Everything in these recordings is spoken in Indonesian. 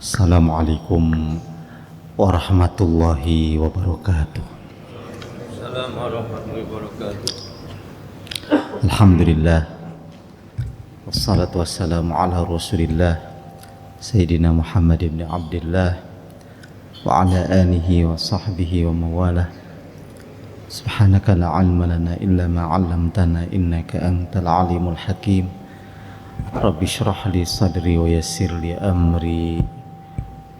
Assalamualaikum warahmatullahi wabarakatuh. Assalamualaikum warahmatullahi wabarakatuh. Alhamdulillah, wassalatu wassalamu ala rasulillah Sayyidina Muhammad ibn Abdillah wa ala alihi wa sahbihi wa mawalah. Subhanaka la ilma lana illa ma 'allamtana innaka antal alimul hakim. Rabbi shrah li sadri wa yassir li amri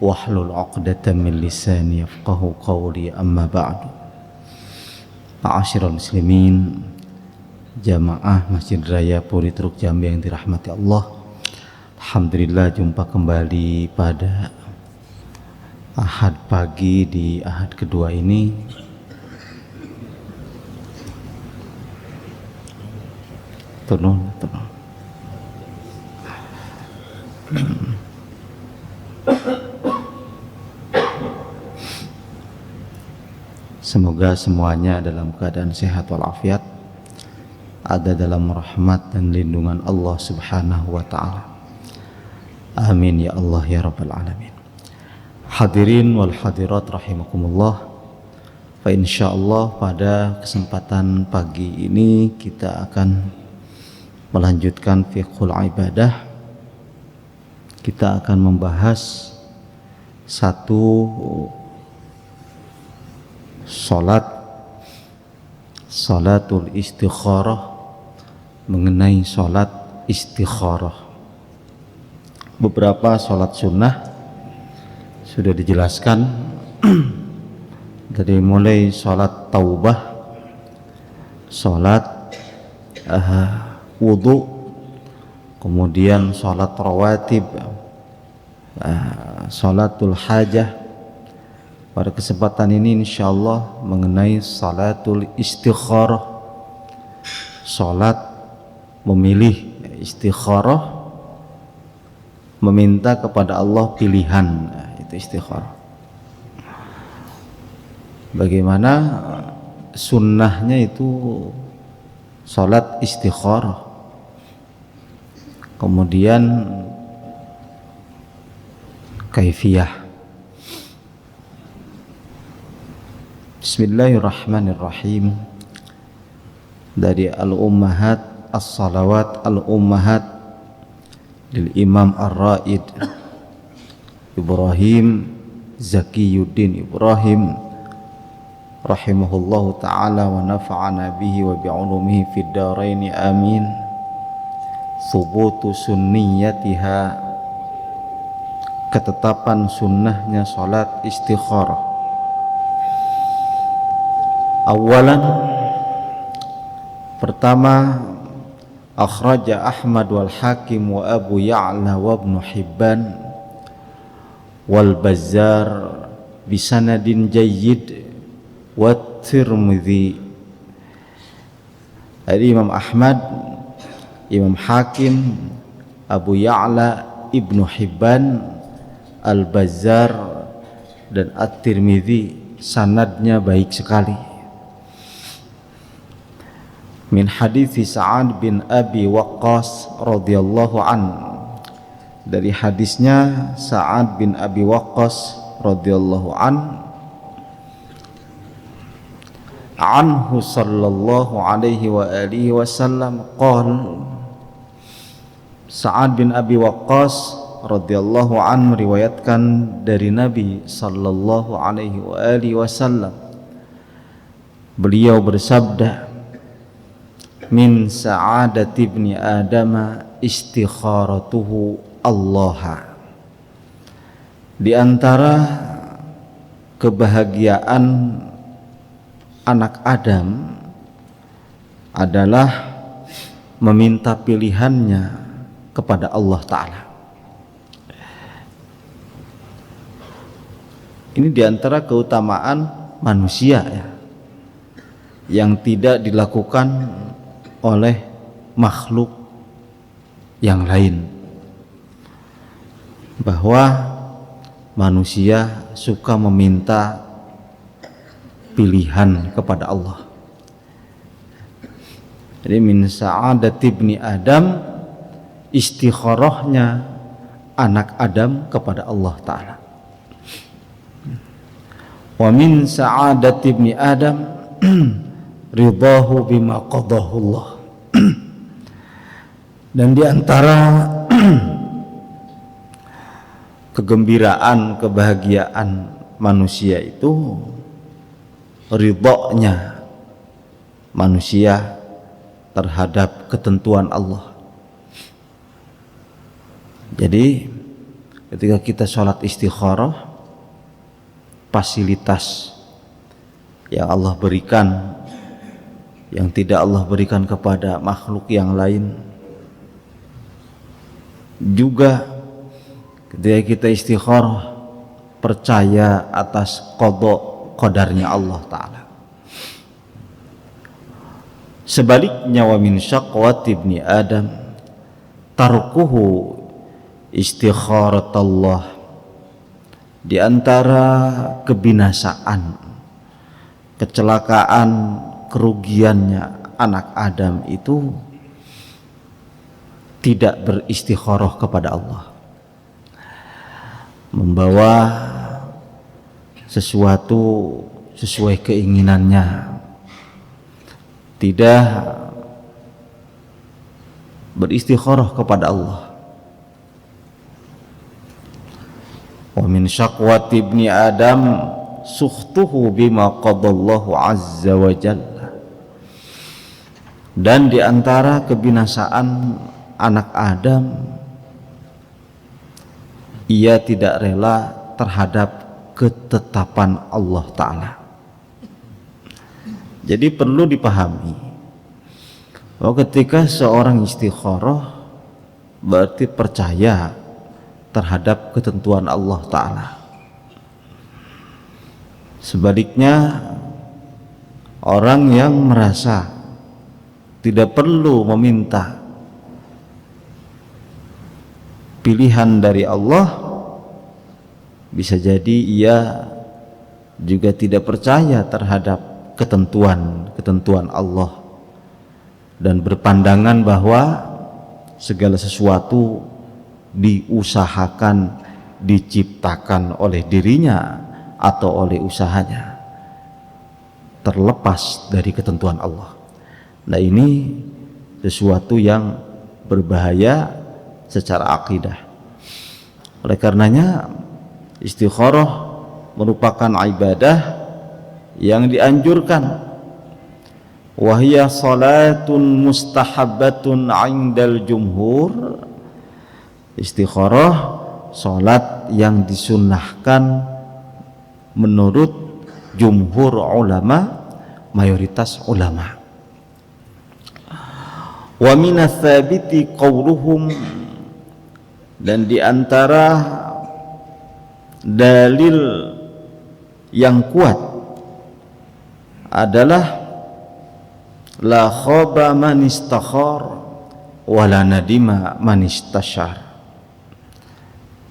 wahlul 'uqdatam min lisani yafqahu qawli, amma ba'du. Ma'asyiral muslimin, jamaah Masjid Raya Politruk Jambi yang dirahmati Allah. Alhamdulillah, jumpa kembali pada Ahad pagi di Ahad kedua ini. Turun. Semoga semuanya dalam keadaan sehat walafiat, ada dalam rahmat dan lindungan Allah subhanahu wa ta'ala. Amin ya Allah ya Rabbal alamin. Hadirin wal hadirat rahimakumullah. Fa insyaallah pada kesempatan pagi ini kita akan melanjutkan fiqhul ibadah. Kita akan membahas satu salatul istikharah, mengenai salat istikharah. Beberapa salat sunnah sudah dijelaskan dari mulai salat taubah, salat wudu, kemudian salat rawatib, salatul hajah. Pada kesempatan ini insyaallah mengenai salatul istikharah, salat memilih istikharah, meminta kepada Allah pilihan, itu istikharah. Bagaimana sunnahnya itu salat istikharah, kemudian kaifiyah. Bismillahirrahmanirrahim. Dari Al-Ummahat As-Salawat Al-Ummahat lil Imam Ar-Raid Ibrahim Zakiyuddin Ibrahim rahimahullahu ta'ala wa nafa'ana bihi wa bi'ulumihi fid dharaini amin. Thubutu sunniyatiha, ketetapan sunnahnya salat istikharah. Awalan, pertama, akhraja Ahmad wal Hakim wa Abu Ya'la wa Ibnu Hibban wal Bazzar bisanadin jayyid wa Tirmidzi. Dari Imam Ahmad, Imam Hakim, Abu Ya'la, Ibnu Hibban, Al Bazzar dan At-Tirmidzi, sanadnya baik sekali. Min hadithi Sa'ad bin Abi Waqqas radhiyallahu an, dari hadisnya Sa'ad bin Abi Waqqas radhiyallahu anhu sallallahu alaihi wa alihi wasallam qala. Sa'ad bin Abi Waqqas radhiyallahu an meriwayatkan dari Nabi sallallahu alaihi wa alihi wasallam, beliau bersabda, min sa'adati ibni adama istikharatuhu Allah. Di antara kebahagiaan anak Adam adalah meminta pilihannya kepada Allah Ta'ala. Ini di antara keutamaan manusia ya, yang tidak dilakukan oleh makhluk yang lain, bahwa manusia suka meminta pilihan kepada Allah. Jadi min sa'adati ibni Adam, istikharahnya anak Adam kepada Allah Ta'ala. Wa min sa'adati ibni Adam ridahu bima qadahu Allah. Dan di antara kegembiraan, kebahagiaan manusia itu ridhonya manusia terhadap ketentuan Allah. Jadi ketika kita sholat istikharah, fasilitas yang Allah berikan yang tidak Allah berikan kepada makhluk yang lain, juga ketika kita istikharah percaya atas qada qadarnya Allah Ta'ala. Sebaliknya wa min syaqwati ibni Adam tarkuhu istikharatullah. Di antara kebinasaan, kecelakaan, kerugiannya anak Adam itu tidak beristikharah kepada Allah, membawa sesuatu sesuai keinginannya, tidak beristikharah kepada Allah. Wa min syaqwati ibni Adam sukhtuhu bima qadallahu azza wa jalla. Dan di antara kebinasaan anak Adam, ia tidak rela terhadap ketetapan Allah Ta'ala. Jadi perlu dipahami bahwa ketika seorang istikharah berarti percaya terhadap ketentuan Allah Ta'ala. Sebaliknya, orang yang merasa tidak perlu meminta pilihan dari Allah, bisa jadi ia juga tidak percaya terhadap ketentuan Allah dan berpandangan bahwa segala sesuatu diusahakan, diciptakan oleh dirinya atau oleh usahanya, terlepas dari ketentuan Allah. Nah, ini sesuatu yang berbahaya secara akidah. Oleh karenanya istikharah merupakan ibadah yang dianjurkan. Wahia salatun mustahabbatun 'indal jumhur. Istikharah salat yang disunnahkan menurut jumhur ulama, mayoritas ulama. Wa minas tsabiti qauluhum, dan di antara dalil yang kuat adalah la khaba man istakhar wa la nadima man istashar.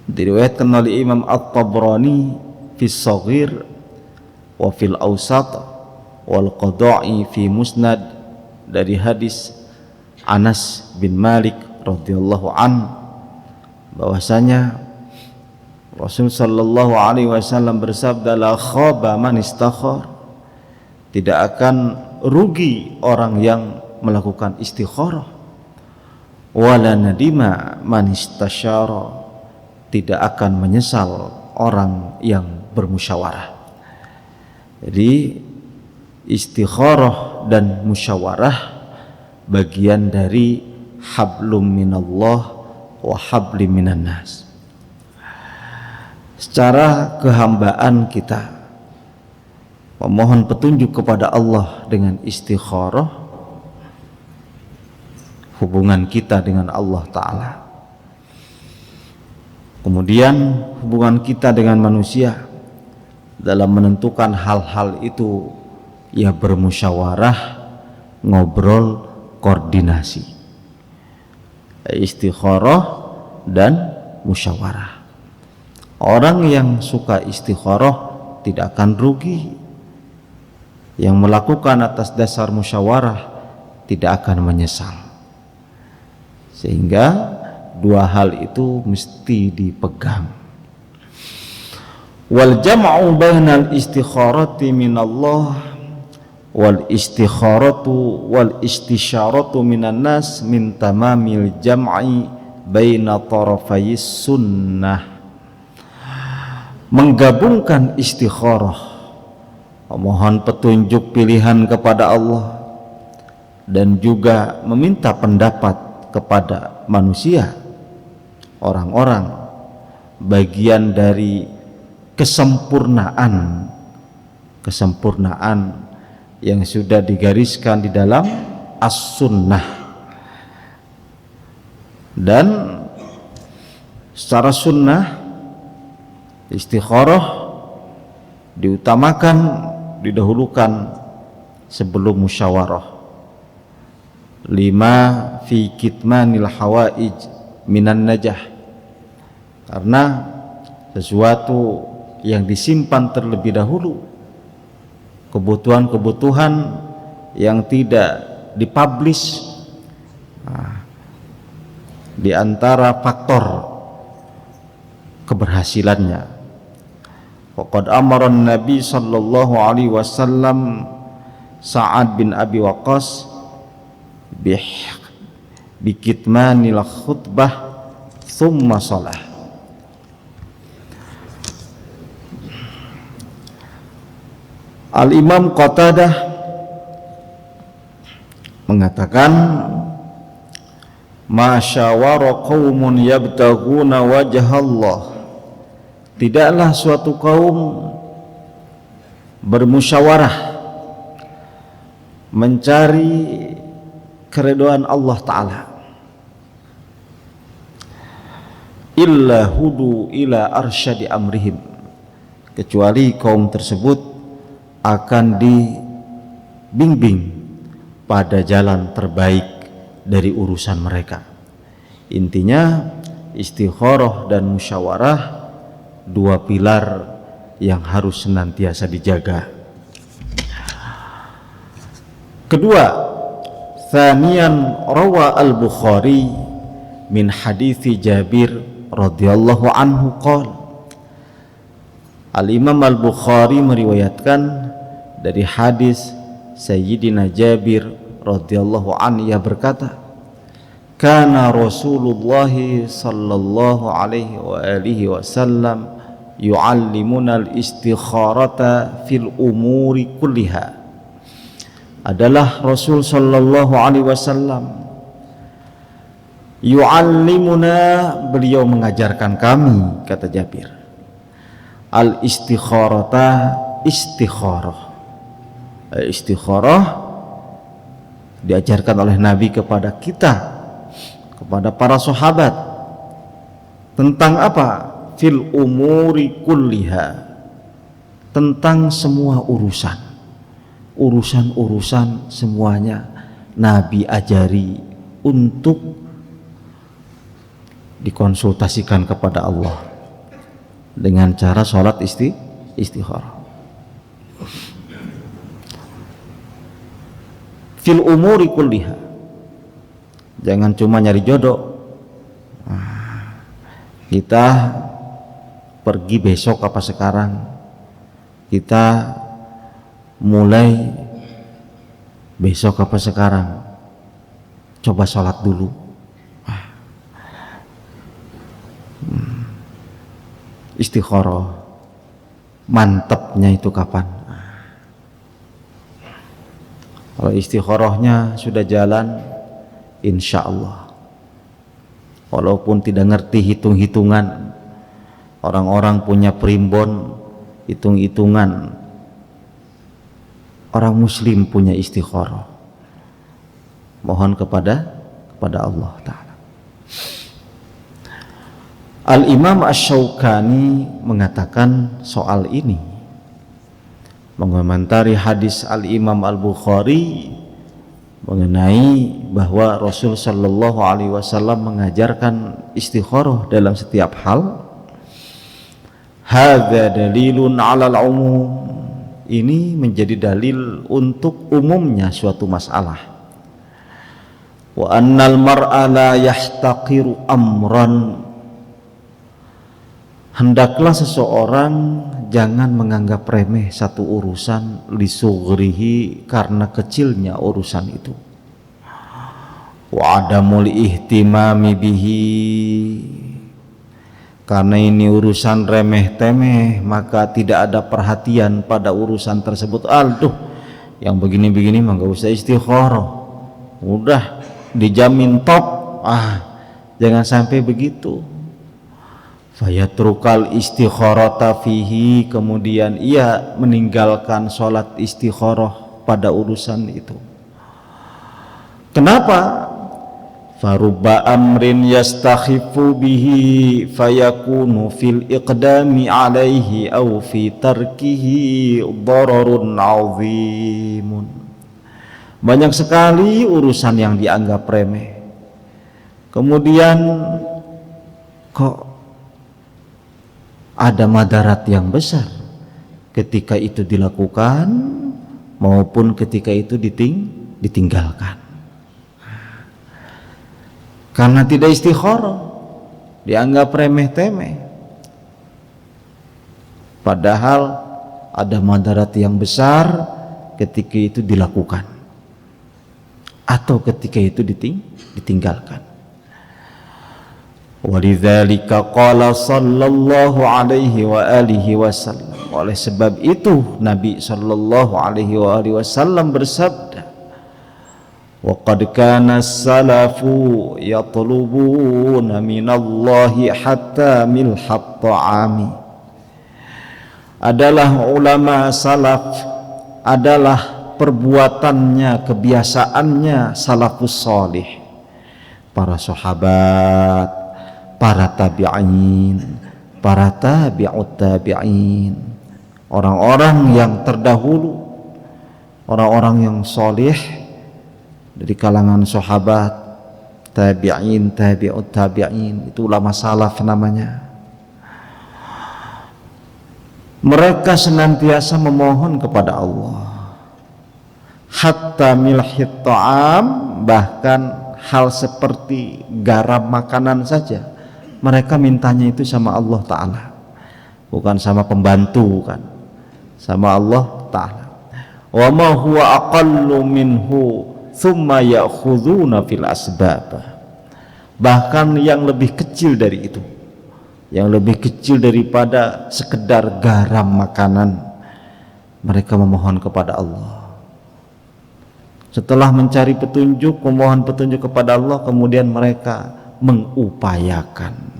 Diriwayatkan oleh Imam At-Tabrani fi Shaghir wa fil Awsat wal Qada'i fi Musnad dari hadis Anas bin Malik radhiyallahu an, bahwasanya Rasul sallallahu alaihi wasallam bersabda, la khaba man istakhar, tidak akan rugi orang yang melakukan istikharah, wala nadima man istasyara, tidak akan menyesal orang yang bermusyawarah. Jadi istikharah dan musyawarah bagian dari hablum minallah wa hablim minan nas. Secara kehambaan kita memohon petunjuk kepada Allah dengan istikharah, hubungan kita dengan Allah Ta'ala. Kemudian hubungan kita dengan manusia dalam menentukan hal-hal itu, ya bermusyawarah, ngobrol, koordinasi, istikharah dan musyawarah. Orang yang suka istikharah tidak akan rugi, yang melakukan atas dasar musyawarah tidak akan menyesal. Sehingga dua hal itu mesti dipegang. Wal jam'u bainal istikharati minallah wal istikharatu wal istisyaratu minan nas min tamamil jam'i baina tarafayis sunnah. Menggabungkan istikharah, memohon petunjuk pilihan kepada Allah, dan juga meminta pendapat kepada manusia, orang-orang, bagian dari kesempurnaan yang sudah digariskan di dalam as-sunnah. Dan secara sunnah istikharah diutamakan, didahulukan sebelum musyawarah. 5 fi kitmanil hawaij minan najah, karena sesuatu yang disimpan terlebih dahulu, kebutuhan-kebutuhan yang tidak dipublish, di antara faktor keberhasilannya. Waqad amara Nabi sallallahu alaihi wasallam Sa'ad bin Abi Waqqas bikitmanil khutbah thumma shalah. Al-Imam Qatadah mengatakan, ma syawara qaumun yabtaguna wajhallah, tidaklah suatu kaum bermusyawarah mencari keridhaan Allah Ta'ala, illa hudu ila arsyadi amrihim, kecuali kaum tersebut akan dibimbing pada jalan terbaik dari urusan mereka. Intinya istikharah dan musyawarah dua pilar yang harus senantiasa dijaga. Kedua, thaniyan rawa al-Bukhari min hadithi Jabir radhiyallahu anhu qala, Al-Imam Al-Bukhari meriwayatkan dari hadis Sayyidina Jabir radhiyallahu anhu, ia berkata, kana Rasulullah sallallahu alaihi wa alihi wasallam yu'allimuna al-istikharata fil umuri kulliha. Adalah Rasul sallallahu alaihi wasallam yu'allimuna, beliau mengajarkan kami, kata Jabir, al-istikharata, istikharah diajarkan oleh Nabi kepada kita, kepada para sahabat, tentang apa? Fil umuri kulliha, tentang semua urusan semuanya Nabi ajari untuk dikonsultasikan kepada Allah dengan cara sholat istikharah. Fil umuri kulliha, jangan cuma nyari jodoh. Kita pergi besok apa sekarang, kita mulai besok apa sekarang, coba sholat dulu. Istikharah mantapnya itu kapan? Kalau istikharahnya sudah jalan, insya Allah, walaupun tidak ngerti hitung-hitungan, orang-orang punya primbon hitung-hitungan, orang muslim punya istikharah, mohon kepada Allah Ta'ala. Al-Imam Asy-Syaukani mengatakan soal ini, mengomentari hadis Al-Imam Al-Bukhari mengenai bahwa Rasul sallallahu alaihi wasallam mengajarkan istikharah dalam setiap hal. Hadza dalilun 'alal umum, ini menjadi dalil untuk umumnya suatu masalah. wa annal mar'a la yahtaqiru amran, hendaklah seseorang jangan menganggap remeh satu urusan lisughrihi, karena kecilnya urusan itu, wa adamul ihtimami bihi, karena ini urusan remeh temeh maka tidak ada perhatian pada urusan tersebut. Aduh, yang begini-begini mah gak usah istikharah, udah dijamin top. Jangan sampai begitu. Fayatrukal istikharata fihi, kemudian ia meninggalkan sholat istikharah pada urusan itu. Kenapa? Farubba amrin yastakhifu bihi fayakunu fil iqdami alaihi aw fi tarkihi dararun azimun. Banyak sekali urusan yang dianggap remeh, kemudian kok ada madarat yang besar ketika itu dilakukan maupun ketika itu ditinggalkan. Karena tidak istikharah, dianggap remeh-temeh, padahal ada madarat yang besar ketika itu dilakukan atau ketika itu ditinggalkan. Walidzalika qala sallallahu alaihi wa alihi wasallam, oleh sebab itu Nabi sallallahu alaihi wa alihi wasallam bersabda, wa qad kana as-salafu yatlubuna minallahi hatta milhat ta'ami. Adalah ulama salaf, adalah perbuatannya, kebiasaannya salafus salih, para sahabat, para tabi'in, para tabi'ut tabi'in, orang-orang yang terdahulu, orang-orang yang soleh dari kalangan sahabat, tabi'in, tabi'ut tabi'in, itu ulama salaf namanya. Mereka senantiasa memohon kepada Allah, hatta milhit ta'am, bahkan hal seperti garam makanan saja mereka mintanya itu sama Allah Ta'ala, bukan sama pembantu, kan, sama Allah Ta'ala. Wa ma huwa aqallu minhu thumma ya'khuduna fil asbab, bahkan yang lebih kecil dari itu, yang lebih kecil daripada sekedar garam makanan, mereka memohon kepada Allah. Setelah mencari petunjuk, memohon petunjuk kepada Allah, kemudian mereka mengupayakan.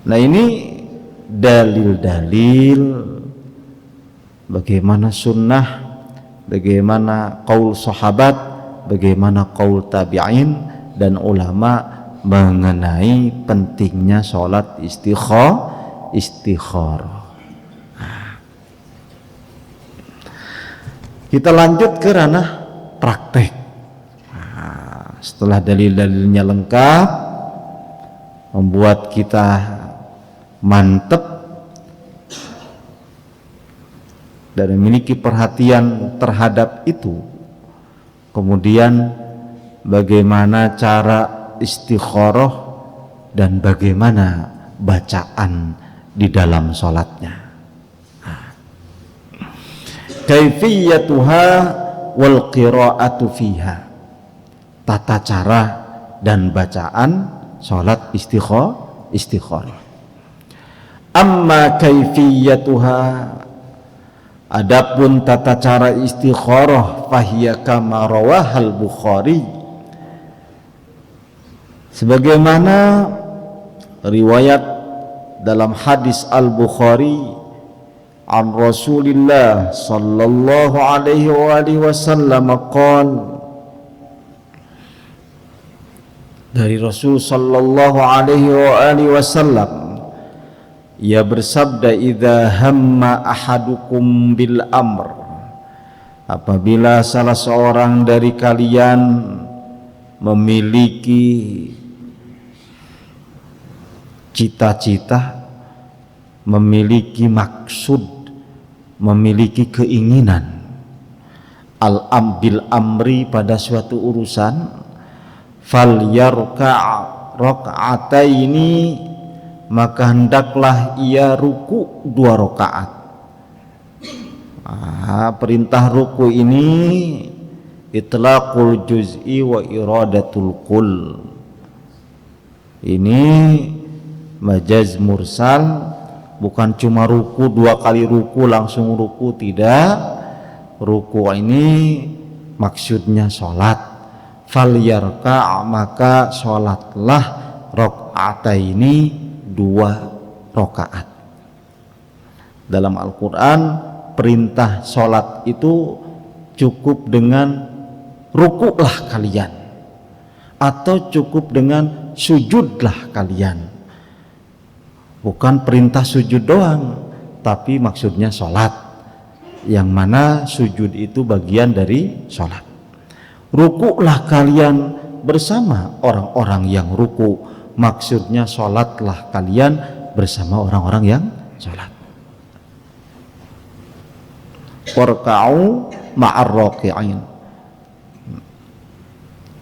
Nah, ini dalil-dalil bagaimana sunnah, bagaimana qaul sahabat, bagaimana qaul tabi'in dan ulama mengenai pentingnya sholat istikharah. Kita lanjut ke ranah praktek. Setelah dalil-dalilnya lengkap, membuat kita mantep dan memiliki perhatian terhadap itu, kemudian bagaimana cara istikharah dan bagaimana bacaan di dalam sholatnya. Kaifiyatuha wal qira'atu fiha, tata cara dan bacaan sholat istikharah. Amma kaifiyatuha, adapun tata cara istikharah, fahiya kama rawahal Bukhari, sebagaimana riwayat dalam hadis Al-Bukhari an Rasulillah sallallahu alaihi wa alihi wasallam qala, dari Rasul sallallahu alaihi wa alihi wasallam, ia bersabda, idza hamma ahadukum bil amr, apabila salah seorang dari kalian memiliki cita-cita, memiliki maksud, memiliki keinginan, bil amri pada suatu urusan, fal yarka' raka'ataini, maka hendaklah ia ruku 2 rakaat. Perintah ruku ini itlaqul juz'i wa iradatul kull. Ini majaz mursal, bukan cuma ruku 2 kali ruku langsung ruku, tidak. Ruku ini maksudnya sholat. Fal yarka', maka sholatlah raka'ataini 2 rakaat. Dalam Al-Quran perintah sholat itu cukup dengan rukuklah kalian, atau cukup dengan sujudlah kalian. Bukan perintah sujud doang, tapi maksudnya sholat, yang mana sujud itu bagian dari sholat. Rukuklah kalian bersama orang-orang yang ruku, maksudnya sholatlah kalian bersama orang-orang yang sholat. Warka'u ma'ar raki'in.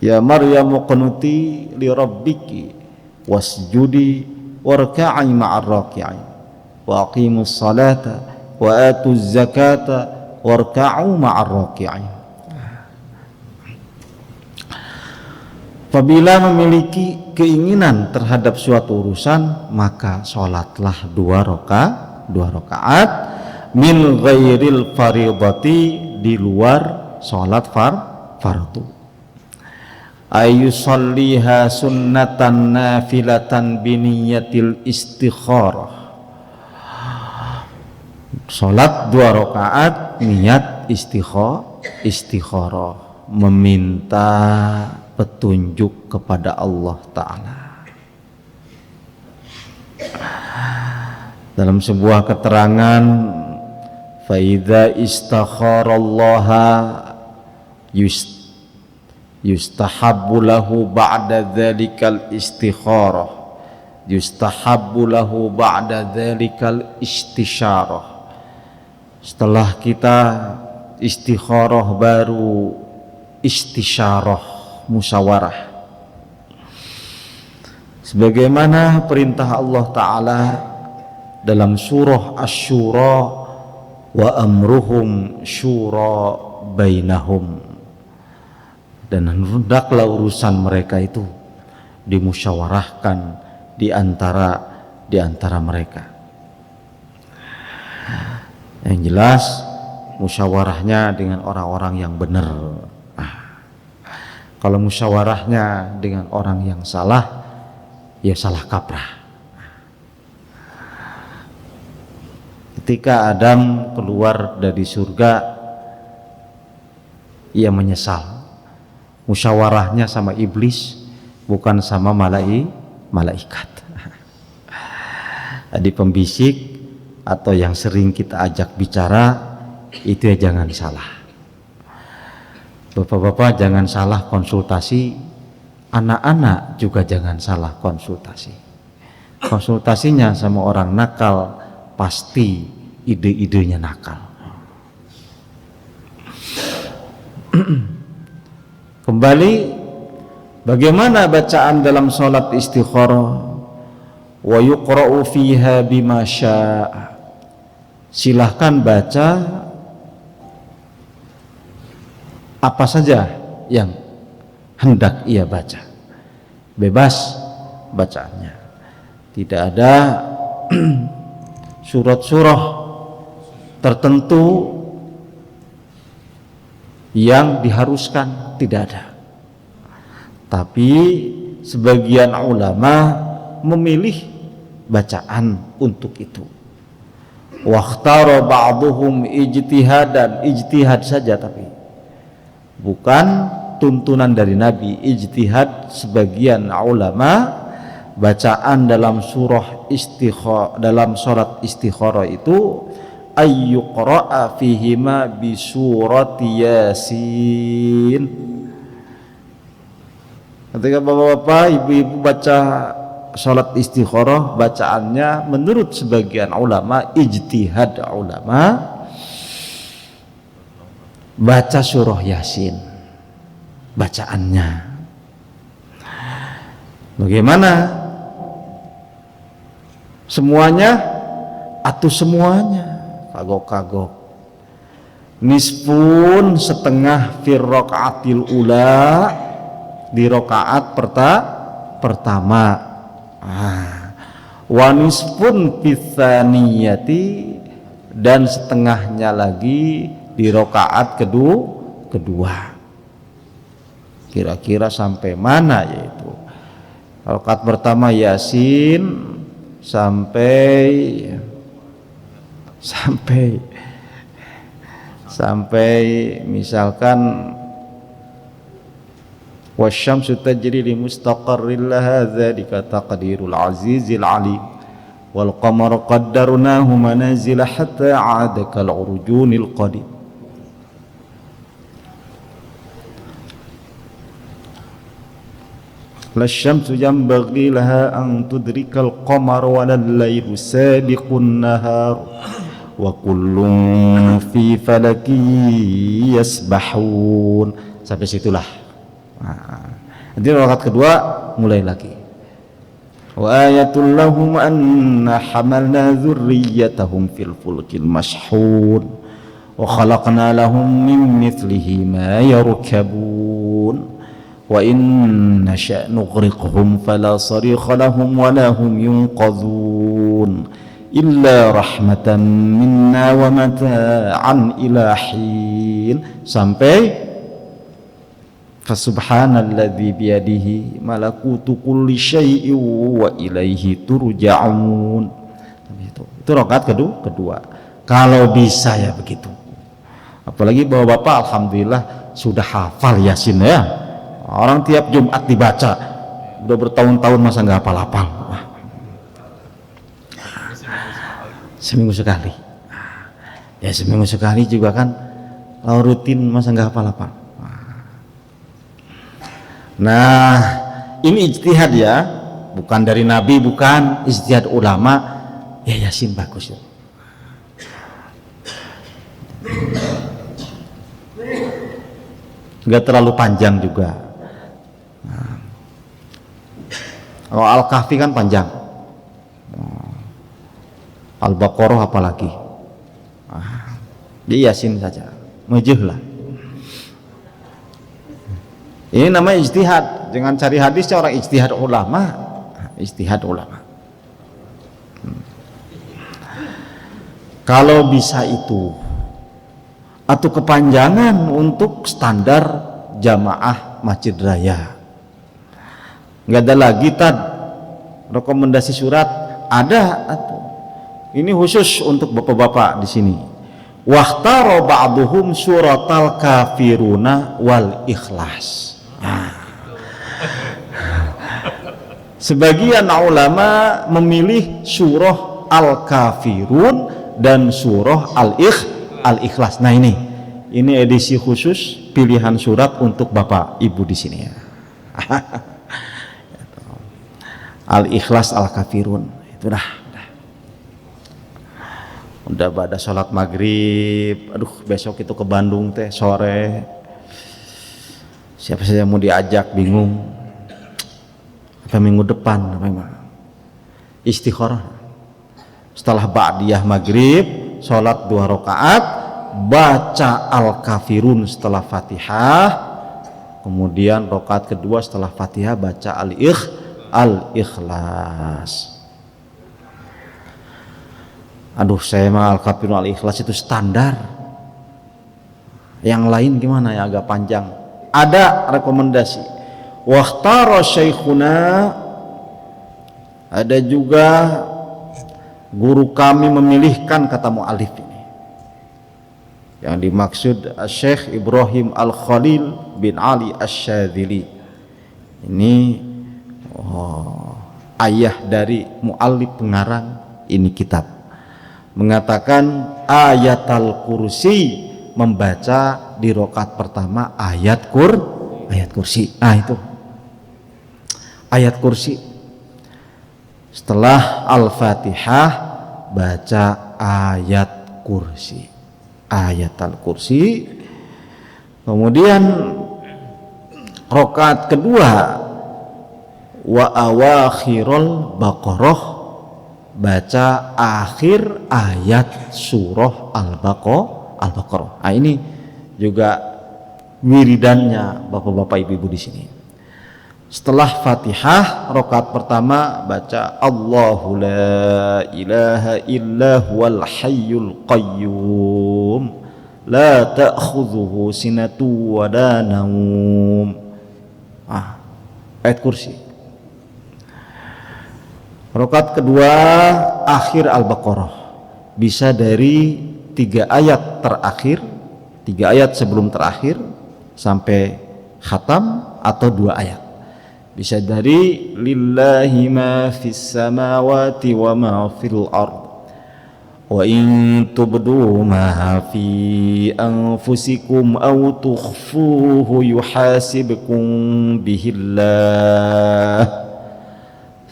Ya Maryamu qunuti li rabbiki wasjudi warka'i ma'ar raki'in wa aqimus salata wa atuz zakata warka'u ma'ar raki'in. Apabila memiliki keinginan terhadap suatu urusan, maka sholatlah 2 rakaat min ghairil faridati, di luar sholat fardu. Ayusalliha sunnatan nafilatan biniyatil istikharah. Sholat 2 rakaat niat istikharah, meminta petunjuk kepada Allah Ta'ala. Dalam sebuah keterangan, faidha istakharallaha yustahabbu lahu ba'da dhalikal istikharah, yustahabbu lahu ba'da dhalikal istisyarah. Setelah kita istikharah baru istisyarah, musyawarah, sebagaimana perintah Allah Ta'ala dalam surah Asy-Syura, wa amruhum syura bainahum, dan hendaklah urusan mereka itu dimusyawarahkan di antara mereka. Yang jelas musyawarahnya dengan orang-orang yang benar. Kalau musyawarahnya dengan orang yang salah, ya salah kaprah. Ketika Adam keluar dari surga, ia menyesal. Musyawarahnya sama iblis, bukan sama malaikat. Jadi pembisik atau yang sering kita ajak bicara itu ya jangan salah. Bapak-bapak jangan salah konsultasi, anak-anak juga jangan salah konsultasi. Konsultasinya sama orang nakal, pasti ide-idenya nakal. Kembali, bagaimana bacaan dalam sholat istikharah? Wa yuqra'u fiha bima syaa. Silahkan baca apa saja yang hendak ia baca, bebas bacaannya. Tidak ada surat-surah tertentu yang diharuskan, tidak ada. Tapi sebagian ulama memilih bacaan untuk itu. Wakhtara ba'duhum ijtihadan, ijtihad saja, tapi bukan tuntunan dari Nabi. Ijtihad sebagian ulama, bacaan dalam dalam surat istikharah itu ayyuqra'a fihima bi surati Yasin. Ketika bapak-bapak, ibu-ibu baca salat istikharah, bacaannya menurut sebagian ulama, ijtihad ulama, baca surah Yasin, bacaannya bagaimana? Semuanya atau semuanya? Kagok-kagok. Nisfun setengah fir rakaatil ula, di rakaat pertama. Wa nisfun fitsaniyati, dan setengahnya lagi di rakaat kedua. Kira-kira sampai mana yaitu? Rakaat pertama Yasin sampai misalkan wasyamsu tajri li mustaqarrin laha dzalika taqdirul azizil alim wal qamara qaddarnahu manazila hatta 'ada kal urjunil qadim. La syamsu yanbaghi laha an tudrikal qamara wa lal laylu sabiqun nahar wa kullun fi falaki yasbahun. Sampai situlah. Nanti rakaat kedua mulai lagi. Wa ayatul lahum anna hamalna dzurriyyatahum fil fulkil mashhun wa khalaqna lahum min mithlihi ma yarkabun wa in nasha' nughriqhum fala sarikha lahum wa la hum yunqadhun illa rahmatan minna wa mata'an ila hin, sampai fasubhanalladzi biyadihi malakutu kulli syai'in wa ilaihi turja'un. Itu rakaat kedua. Kalau bisa ya begitu. Apalagi bapak-bapak alhamdulillah sudah hafal Yasin ya. Orang tiap Jumat dibaca, udah bertahun-tahun masa nggak hafal-hafal. Seminggu sekali. Ya seminggu sekali juga kan rutin, masa nggak hafal-hafal. Nah, ini ijtihad ya, bukan dari Nabi, bukan ijtihad ulama. Ya Yasin bagus ya. Nggak terlalu panjang juga. Kalau Al-Kahfi kan panjang, Al-Baqarah apalagi, di Yasin saja, mujih lah. Ini namanya ijtihad. Jangan cari hadisnya orang ijtihad ulama. Ijtihad ulama. Kalau bisa itu, atau kepanjangan untuk standar jamaah masjid raya. Nggak ada lagi rekomendasi surat, ada atau ini khusus untuk bapak-bapak di sini. Wahtaro ba'duhum suratal kafiruna wal ikhlas. Sebagian ulama memilih surah al-kafirun dan surah al-ikhlas. Nah ini edisi khusus pilihan surat untuk bapak ibu di sini ya. Al-ikhlas al-kafirun itu udah pada sholat maghrib. Aduh, besok itu ke Bandung teh sore, siapa saja mau diajak bingung. Apa minggu depan apa emang istikharah setelah ba'diyah maghrib, sholat 2 rakaat, baca al-kafirun setelah fatihah, kemudian rakaat kedua setelah fatihah baca al-ikhlas. Aduh, saya mah al-kafirun al-ikhlas itu standar. Yang lain gimana ya, agak panjang. Ada rekomendasi. Wakhtara syekhuna, ada juga guru kami memilihkan, kata mu'alif ini. Yang dimaksud Syekh Ibrahim Al-Khalil bin Ali Asy-Syadzili. Ini ayah dari mu'alif pengarang ini kitab. Mengatakan ayatul kursi, membaca di rakaat pertama ayat kursi. Itu ayat kursi. Setelah al-fatihah baca ayat kursi, ayatul kursi. Kemudian rakaat kedua wa awakhirul Baqarah, baca akhir ayat surah Al-Baqarah. Nah, ini juga wiridannya Bapak-bapak Ibu-ibu di sini. Setelah Fatihah, rakaat pertama baca Allahu la ilaha illa huwal hayyul qayyum la ta'khudhuhu sinatu wa la naum. Ayat kursi. Rakaat kedua akhir Al-Baqarah, bisa dari 3 ayat terakhir, 3 ayat sebelum terakhir sampai khatam, atau 2 ayat. Bisa dari lillahi ma fis samawati wa ma fil ard wa in tubdu ma fi anfusikum aw tukhfuhu yuhasibkum bihillah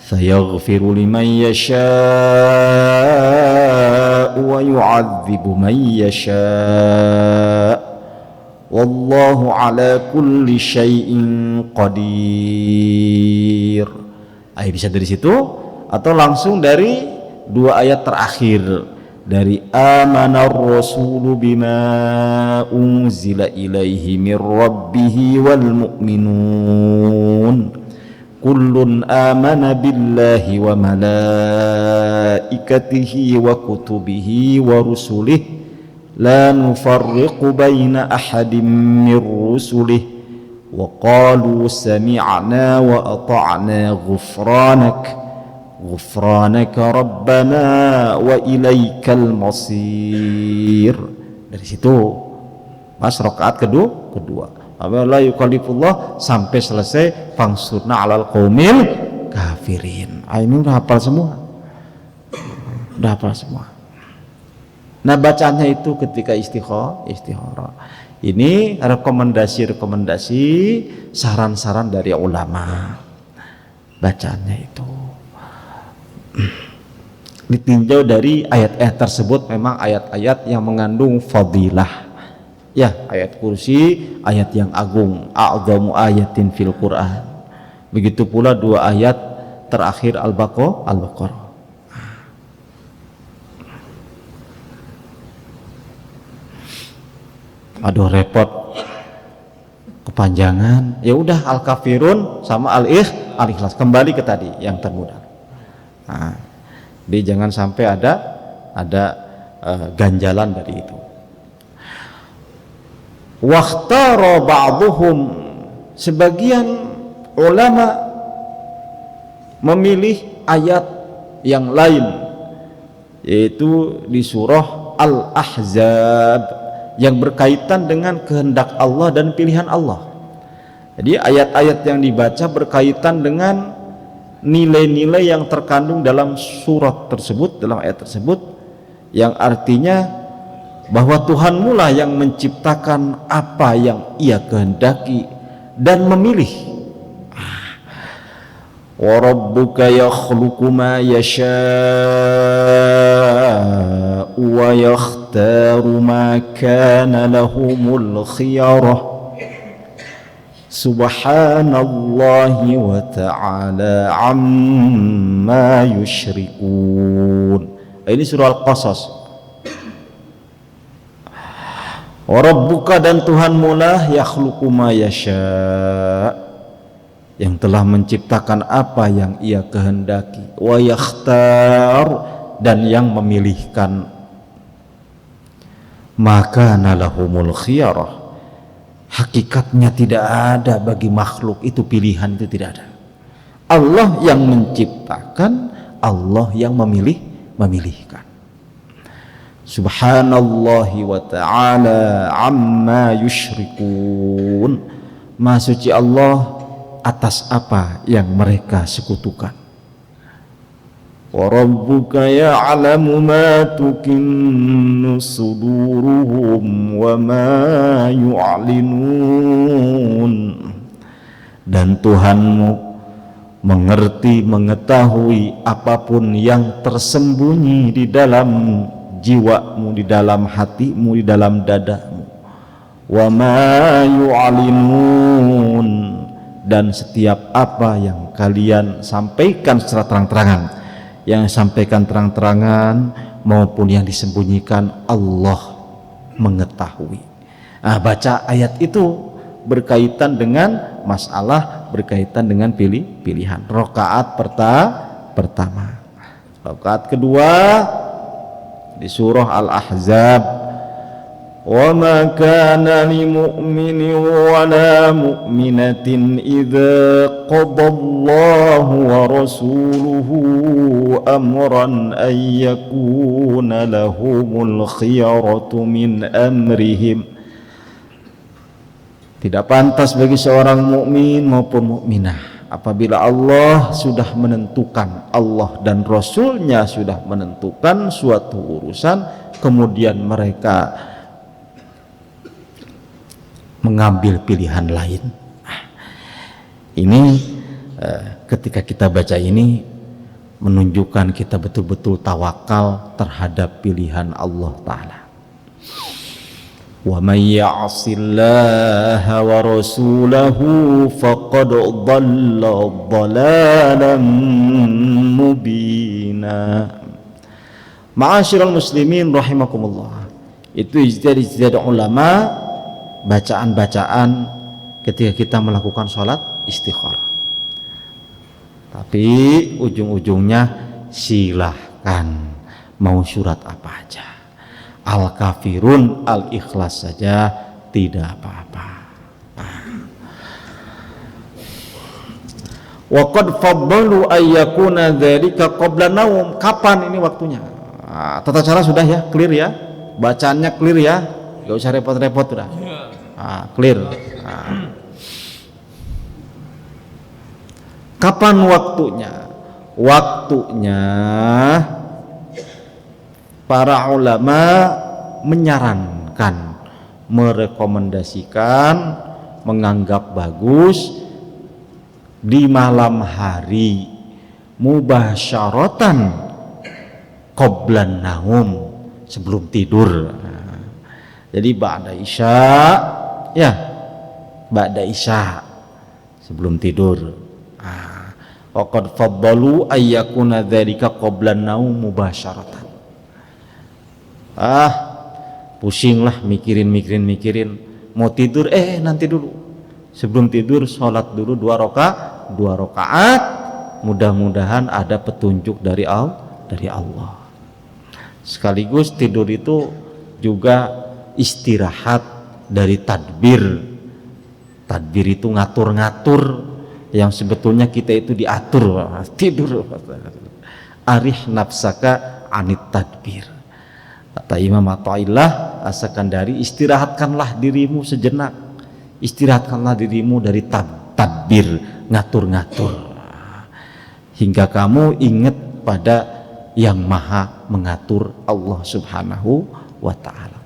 fayaghfiru liman yasha' wa yu'adzibu man yasha' wallahu ala kulli syai'in qadir. Ayo bisa dari situ, atau langsung dari 2 ayat terakhir, dari amanar rasulu bima unzila ilaihi mir rabbihi wal mu'minun kullun amana billahi wa malaikatihi wa kutubihi wa rusulihi la nufarriqu baina ahadin min rusulih wa qalu sami'na wa ata'na ghufranaka rabbana wa ilaikal masir. Dari situ pas rakaat kedua la yukallifullah sampai selesai fangsurna 'alal qaumil kafirin. Ini udah hafal semua. Nah, bacaannya itu ketika istikharah. Ini rekomendasi saran-saran dari ulama. Bacaannya itu ditinjau dari ayat-ayat tersebut, memang ayat-ayat yang mengandung fadilah. Ya, ayat kursi, ayat yang agung, a'dhamu ayatin fil Quran. Begitu pula 2 ayat terakhir Al-Baqarah. Aduh, repot, kepanjangan. Ya udah, Al-Kafirun sama Al-Ikhlas, kembali ke tadi yang termudah. Nah, jadi jangan sampai ada ganjalan dari itu. Wakhtara ba'dhum, sebagian ulama memilih ayat yang lain, yaitu di surah Al-Ahzab, yang berkaitan dengan kehendak Allah dan pilihan Allah. Jadi ayat-ayat yang dibaca berkaitan dengan nilai-nilai yang terkandung dalam surat tersebut, dalam ayat tersebut, yang artinya bahwa Tuhanmu lah yang menciptakan apa yang Ia kehendaki dan memilih. Wa rabbuka yakhluqu ma yasha'u wa yakhtaru ma kana lahumul khiyarah subhanallahi wa ta'ala amma yushrikun. Ini surah Al-Qasas. Wa rabbuka, dan Tuhanmu lah yakhluqu ma yasha', yang telah menciptakan apa yang Ia kehendaki, wa yakhtar, dan yang memilihkan, maka nalahumul khiyarah, hakikatnya tidak ada bagi makhluk itu pilihan, itu tidak ada. Allah yang menciptakan, Allah yang memilihkan. Subhanallahi wa ta'ala amma yushrikun, Maha suci Allah atas apa yang mereka sekutukan. Wa rabbuka ya'lamu ma tukinnu suduruhum wa ma yu'linun, dan Tuhanmu mengerti, mengetahui apapun yang tersembunyi di dalam jiwamu, di dalam hatimu, di dalam dadamu. wa ma yu'linun, dan setiap apa yang kalian sampaikan secara terang-terangan, yang sampaikan terang-terangan maupun yang disembunyikan, Allah mengetahui. Nah, baca ayat itu berkaitan dengan masalah, berkaitan dengan pilihan. Rakaat pertama. Rakaat kedua di surah Al-Ahzab, وَمَا كَانَ لِمُؤْمِنٍ وَلَا مُؤْمِنَةٍ إِذَا قَضَى اللَّهُ وَرَسُولُهُ أَمْرًا أَن يَكُونَ لَهُمُ الْخِيَرَةُ مِنْ أَمْرِهِمْ. Tidak pantas bagi seorang mukmin maupun mukminah apabila Allah sudah menentukan, Allah dan Rasulnya sudah menentukan suatu urusan, kemudian mereka mengambil pilihan lain. Ini ketika kita baca ini menunjukkan kita betul-betul tawakal terhadap pilihan Allah Ta'ala. Wa may ya'sillaha wa rasulahu faqad dhalla dhalalan mubina. Ma'asyiral muslimin rahimakumullah. Itu ijtihad ulama, bacaan-bacaan ketika kita melakukan sholat istikharah. Tapi ujung-ujungnya silahkan mau surat apa aja, Al-Kafirun, Al-Ikhlas saja tidak apa-apa. Wa qad faddalu ayyakuna dzalika qabla naum. Kapan ini waktunya? Tata cara sudah ya, clear ya, bacaannya clear ya, gak usah repot-repot sudah. Clear. Kapan waktunya? Waktunya para ulama menyarankan, merekomendasikan, menganggap bagus di malam hari mubasyaratan qoblan naum, sebelum tidur. Jadi ba'da isya, ya ba'da isya, sebelum tidur. Wa qad faddalu ayyakuna dzalika qoblan naum mubasyaratan. Pusinglah mikirin, mau tidur, nanti dulu, sebelum tidur sholat dulu 2 rakaat, mudah-mudahan ada petunjuk dari Allah. Sekaligus tidur itu juga istirahat dari tadbir itu ngatur-ngatur yang sebetulnya kita itu diatur. Tidur, arih nafsaka anit tadbir, kata Imam Athaillah As-Sakandari, istirahatkanlah dirimu sejenak, istirahatkanlah dirimu dari tadbir, ngatur-ngatur, hingga kamu ingat pada yang maha mengatur, Allah subhanahu wa ta'ala.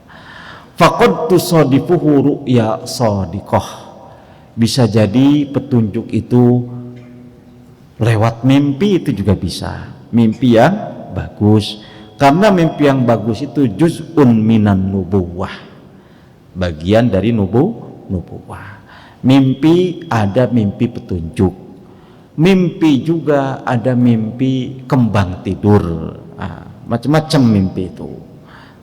Faqad tusadifuhu ru'ya shadiqah. Bisa jadi petunjuk itu lewat mimpi, itu juga bisa mimpi yang bagus, karena mimpi yang bagus itu juz'un minan nubuwah, bagian dari nubuwah. Mimpi ada mimpi petunjuk, mimpi juga ada mimpi kembang tidur, macam-macam mimpi itu.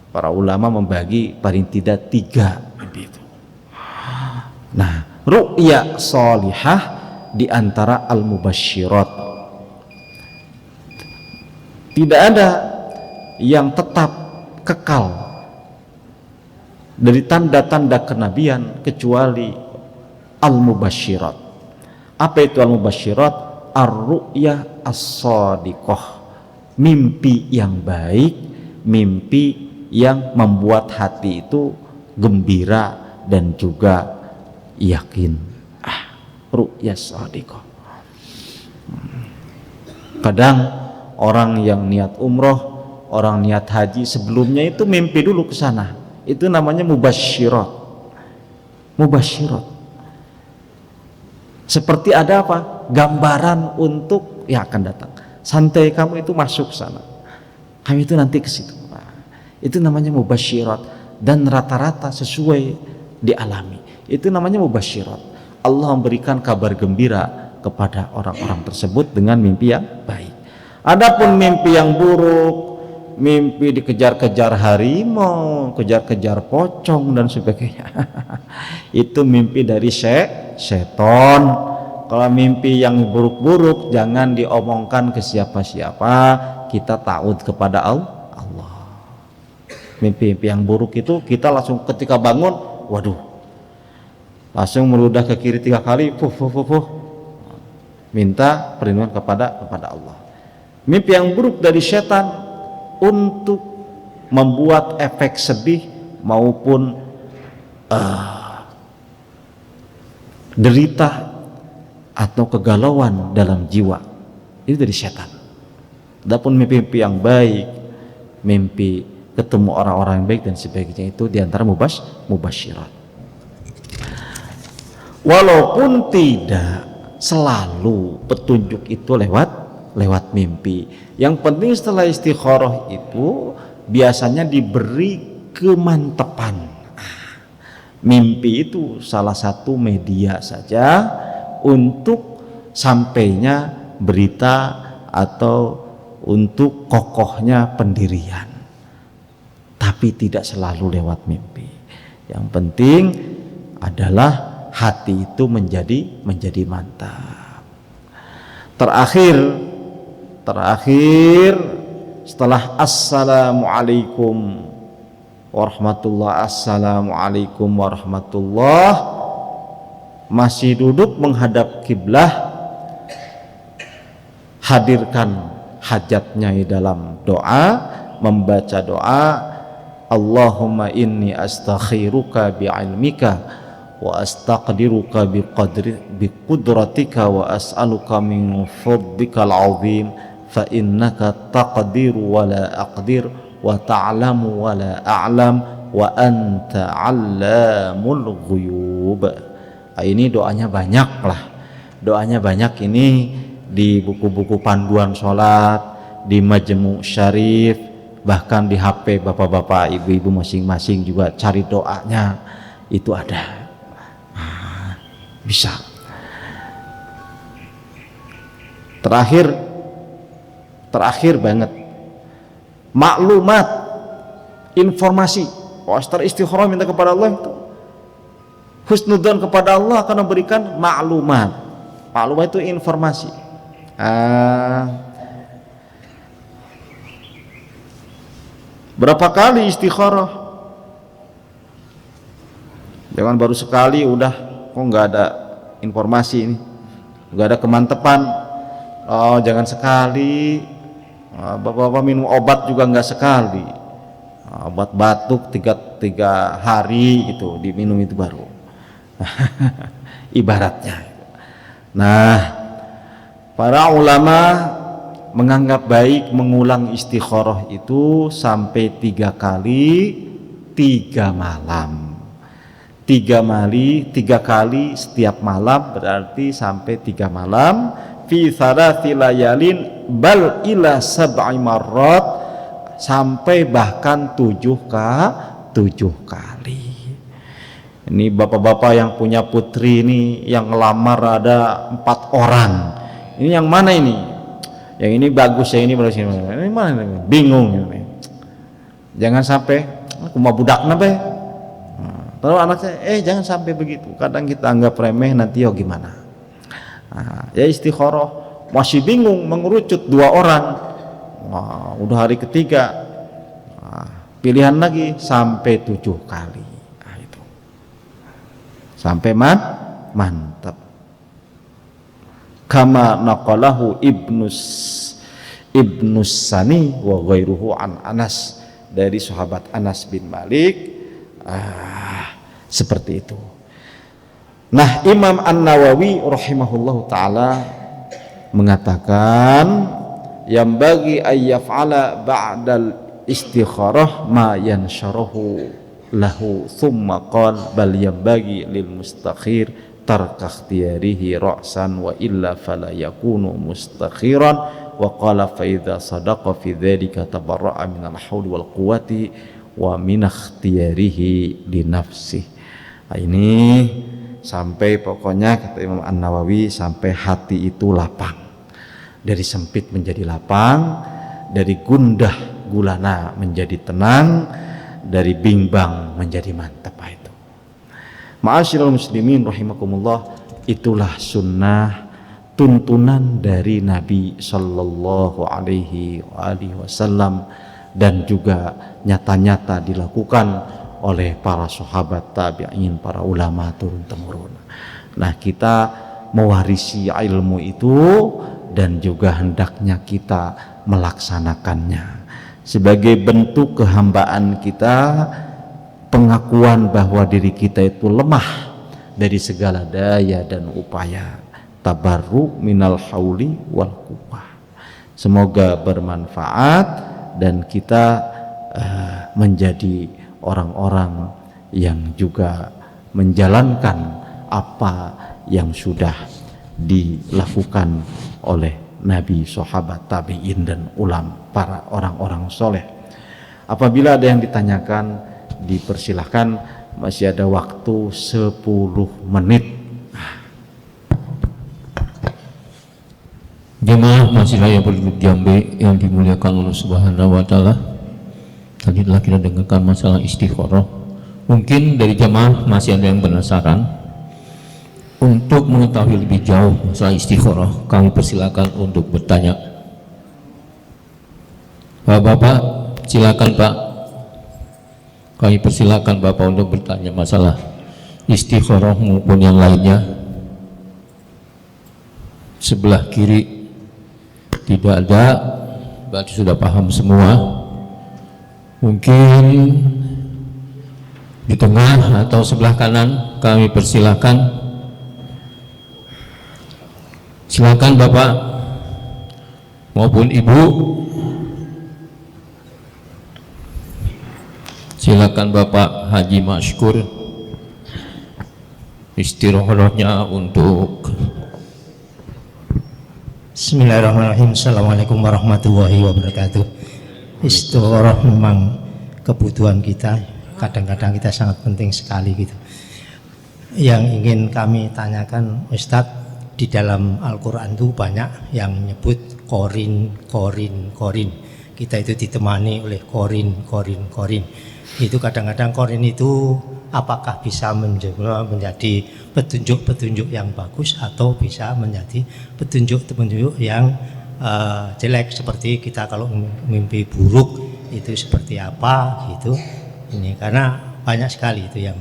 Para ulama membagi paling tidak 3 mimpi itu. Nah, ru'ya sholihah di antara al-mubasyirat. Tidak ada yang tetap kekal dari tanda-tanda kenabian kecuali al-mubasyirat. Apa itu al-mubasyirat? Ar-ru'ya as-shadiqah, mimpi yang baik, mimpi yang membuat hati itu gembira dan juga yakin. Ru'ya shadiqah. Kadang orang yang niat umroh, orang niat haji, sebelumnya itu mimpi dulu ke sana. Itu namanya mubasyirat. Mubasyirat. Seperti ada apa? Gambaran untuk yang akan datang. Santai kamu itu masuk sana. Kami itu nanti ke situ. Itu namanya mubasyirat, dan rata-rata sesuai dialami. Itu namanya mubasyirat. Allah memberikan kabar gembira kepada orang-orang tersebut dengan mimpi yang baik. Adapun mimpi yang buruk, mimpi dikejar-kejar harimau, kejar-kejar pocong dan sebagainya, itu mimpi dari seton. Kalau mimpi yang buruk-buruk jangan diomongkan ke siapa-siapa, kita ta'ud kepada Allah. Mimpi-mimpi yang buruk itu kita langsung ketika bangun, waduh, langsung meludah ke kiri 3 kali, minta perlindungan kepada Allah. Mimpi yang buruk dari setan untuk membuat efek sedih maupun derita atau kegalauan dalam jiwa, itu dari setan. Adapun mimpi-mimpi yang baik, mimpi ketemu orang-orang yang baik dan sebagainya, itu diantara mubasyirat. Walaupun tidak selalu petunjuk itu lewat mimpi. Yang penting setelah istikharah itu biasanya diberi kemantepan. Mimpi itu salah satu media saja untuk sampainya berita atau untuk kokohnya pendirian, tapi tidak selalu lewat mimpi. Yang penting adalah hati itu menjadi mantap. Terakhir setelah assalamualaikum warahmatullah, masih duduk menghadap kiblah, hadirkan hajatnya di dalam doa, membaca doa, Allahumma inni astakhiruka bi'ilmika wa astaqdiruka biqudratika wa as'aluka min fadlikal azim fa innaka taqdiru wa la aqdir wa ta'lamu wa la a'lam wa anta 'allamul ghuyub. Ini doanya banyak ini di buku-buku panduan sholat, di Majmu' Syarif, bahkan di HP bapak-bapak ibu-ibu masing-masing juga cari doanya, itu ada. Bisa. Terakhir banget, maklumat, informasi. Setelah istikharah minta kepada Allah itu husnudzon kepada Allah akan memberikan maklumat. Maklumat itu informasi. Berapa kali istikharah? Jangan baru sekali udah kok nggak ada informasi ini, nggak ada kemantepan. Jangan sekali. Bapak-bapak minum obat juga nggak sekali. Obat batuk tiga hari itu diminum itu baru. Ibaratnya. Nah, para ulama menganggap baik mengulang istikharah itu sampai 3 kali 3 malam. 3 kali setiap malam, berarti sampai 3 malam. Fi thalathi layalin bal ila 7 marrat, sampai bahkan 7 kali. Ini bapak-bapak yang punya putri ini, yang ngelamar ada 4 orang. Ini yang mana ini? Yang ini bagus, yang ini bagus, ini mana? Bingung ini. Jangan sampai aku mau budak nabe. Kalau anak saya, jangan sampai begitu. Kadang kita anggap remeh, nanti gimana? Ya istikharah masih bingung, mengerucut 2 orang. Udah hari ketiga, pilihan lagi sampai 7 kali. Itu sampai mantap. Kama naqalahu Ibnus Sani wa ghairuhu an Anas, dari sahabat Anas bin Malik. Seperti itu. Nah, Imam An-Nawawi rahimahullahu ta'ala mengatakan, yang bagi ayyaf'ala ba'dal istikharah ma yansyarahu lahu, thumma qala bal yanbaghi lil mustakhir tarka ikhtiyarihi ra'san wa illa fala yakunu mustakhiran, wa qala fa idza sadaqa fi dzalika tabarra'a minal hauli wal quwwati wa min ikhtiyarihi li nafsihi. Nah, ini sampai pokoknya kata Imam An-Nawawi sampai hati itu lapang, dari sempit menjadi lapang, dari gundah gulana menjadi tenang, dari bimbang menjadi mantap. Itu ma'asyiral muslimin rahimakumullah, itulah sunnah tuntunan dari Nabi Sallallahu Alaihi Wasallam, dan juga nyata-nyata dilakukan oleh para sahabat tabi'in, para ulama turun temurun. Nah, kita mewarisi ilmu itu dan juga hendaknya kita melaksanakannya sebagai bentuk kehambaan kita, pengakuan bahwa diri kita itu lemah dari segala daya dan upaya. Tabarru minal hauli wal quwwah. Semoga bermanfaat dan kita menjadi orang-orang yang juga menjalankan apa yang sudah dilakukan oleh Nabi, sahabat, tabi'in dan para orang-orang soleh. Apabila ada yang ditanyakan, dipersilahkan, masih ada waktu 10 menit. Jemaah masih yang berduduk Jambi yang dimuliakan Allah Subhanahu wa taala. Tadi telah kita dengarkan masalah istikharah. Mungkin dari jemaah masih ada yang penasaran. Untuk mengetahui lebih jauh masalah istikharah, kami persilakan untuk bertanya. Bapak-bapak, silakan Pak. Kami persilakan Bapak untuk bertanya masalah istikharah maupun yang lainnya. Sebelah kiri tidak ada, berarti sudah paham semua. Mungkin di tengah atau sebelah kanan kami persilakan. Silakan Bapak maupun Ibu. Silakan Bapak Haji Masykur, istirahahnya untuk. Bismillahirrahmanirrahim. Assalamualaikum warahmatullahi wabarakatuh. Istikharah memang kebutuhan kita, kadang-kadang kita sangat penting sekali gitu. Yang ingin kami tanyakan Ustadz, di dalam Al-Quran itu banyak yang menyebut korin. Kita itu ditemani oleh korin. Itu kadang-kadang korin itu apakah bisa menjadi petunjuk-petunjuk yang bagus atau bisa menjadi petunjuk-petunjuk yang jelek, seperti kita kalau mimpi buruk itu seperti apa gitu. Ini karena banyak sekali itu yang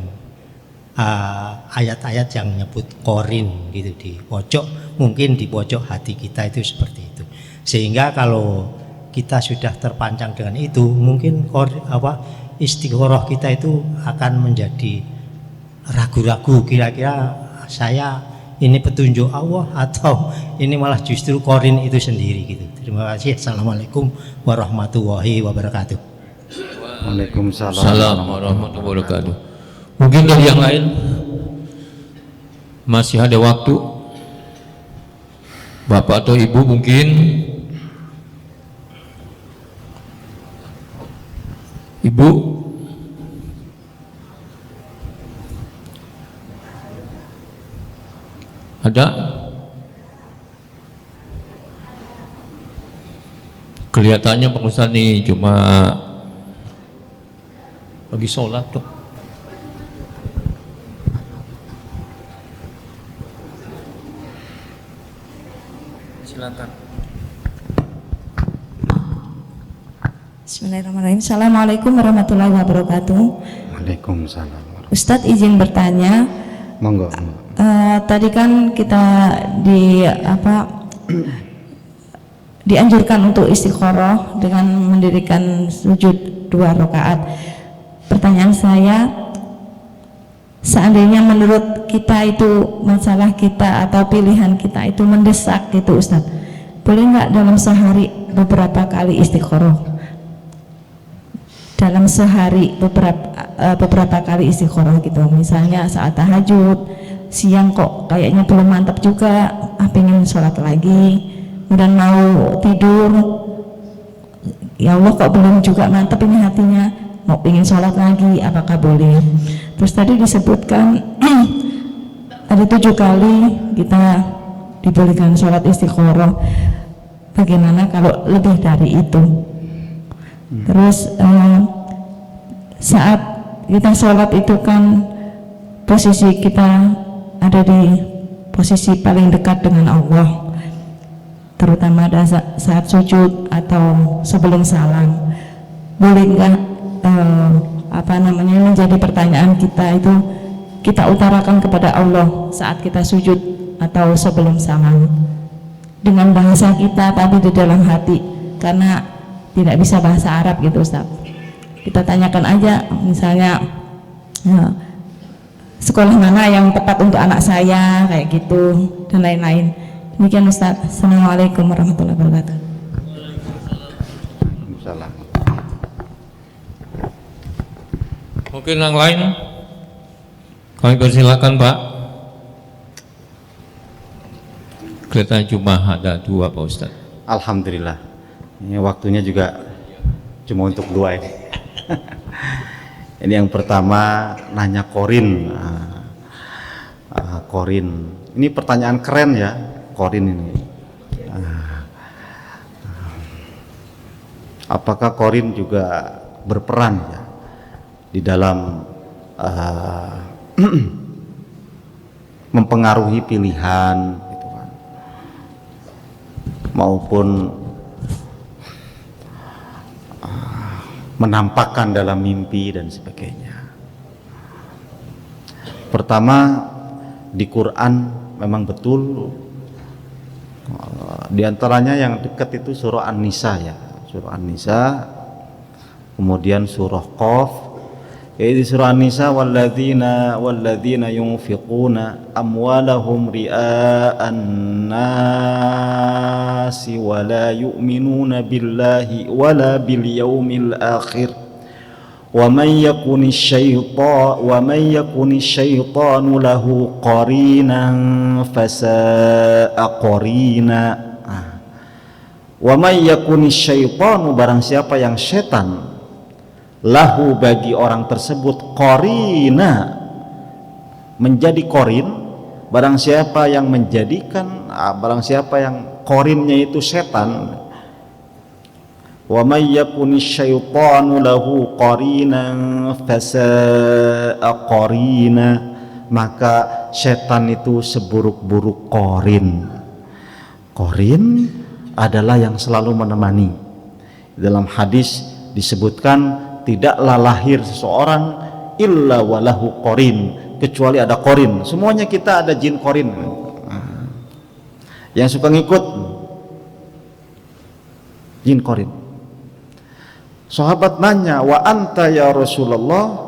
ayat-ayat yang menyebut korin gitu di pojok, mungkin di pojok hati kita itu seperti itu. Sehingga kalau kita sudah terpancang dengan itu, mungkin istikharah kita itu akan menjadi ragu-ragu, kira-kira saya ini petunjuk Allah atau ini malah justru korin itu sendiri gitu. Terima kasih. Assalamualaikum warahmatullahi wabarakatuh. Waalaikumsalam warahmatullahi wabarakatuh. Mungkin dari yang lain masih ada waktu. Bapak atau Ibu mungkin. Ibu. Ada? Kelihatannya Pak Ustadz nih cuma lagi sholat tuh. Silakan. Bismillahirrahmanirrahim. Assalamualaikum warahmatullahi wabarakatuh. Waalaikumsalam. Ustadz izin bertanya. Monggo. Tadi kan kita dianjurkan untuk istikharah dengan mendirikan sujud 2 rakaat. Pertanyaan saya, seandainya menurut kita itu masalah kita atau pilihan kita itu mendesak gitu Ustadz, boleh nggak dalam sehari beberapa kali istikharah? Dalam sehari beberapa kali istikharah gitu, misalnya saat tahajud, siang kok kayaknya belum mantap juga, pengen sholat lagi, kemudian mau tidur, ya Allah kok belum juga mantap ini hatinya, mau pengen sholat lagi, apakah boleh? Terus tadi disebutkan ada 7 kali kita dibolehkan sholat istikharah. Bagaimana kalau lebih dari itu? Terus saat kita sholat itu kan posisi kita ada di posisi paling dekat dengan Allah, terutama saat sujud atau sebelum salam. Boleh nggak menjadi pertanyaan kita itu kita utarakan kepada Allah saat kita sujud atau sebelum salam dengan bahasa kita tapi di dalam hati, karena tidak bisa bahasa Arab gitu Ustaz. Kita tanyakan aja misalnya sekolah mana yang tepat untuk anak saya, kayak gitu dan lain-lain. Demikian Ustaz. Assalamualaikum warahmatullahi wabarakatuh. Salam. Mungkin yang lain kami persilakan Pak. Kita cuma ada 2 Pak Ustaz. Alhamdulillah. Ini waktunya juga cuma untuk 2 ini. Ini yang pertama nanya Korin. Korin. Ini pertanyaan keren ya, Korin ini. Apakah Korin juga berperan ya di dalam mempengaruhi pilihan gitu kan, maupun menampakkan dalam mimpi dan sebagainya. Pertama, di Quran memang betul di antaranya yang dekat itu surah An-Nisa ya, surah An-Nisa, kemudian surah Qaf. Di surah An-Nisa walladzina yunfiquna amwalahum ria'an nasi wa la yu'minuna billahi wa la bil yaumil akhir wa man yakuni syaitanu lahu qarinan fasa'a qarina. Wa man yakuni syaitanu, barang siapa yang setan, lahu bagi orang tersebut, qarina menjadi korin, barang siapa yang menjadikan, barang siapa yang korinnya itu setan. Wa may yakuni syaitanu lahu qarinan fasa'a qarina, maka setan itu seburuk-buruk korin. Korin adalah yang selalu menemani. Dalam hadis disebutkan tidaklah lahir seseorang illa walahu qarin, kecuali ada qarin. Semuanya kita ada jin qarin yang suka ngikut, jin qarin. Sahabat nanya, wa anta ya Rasulullah,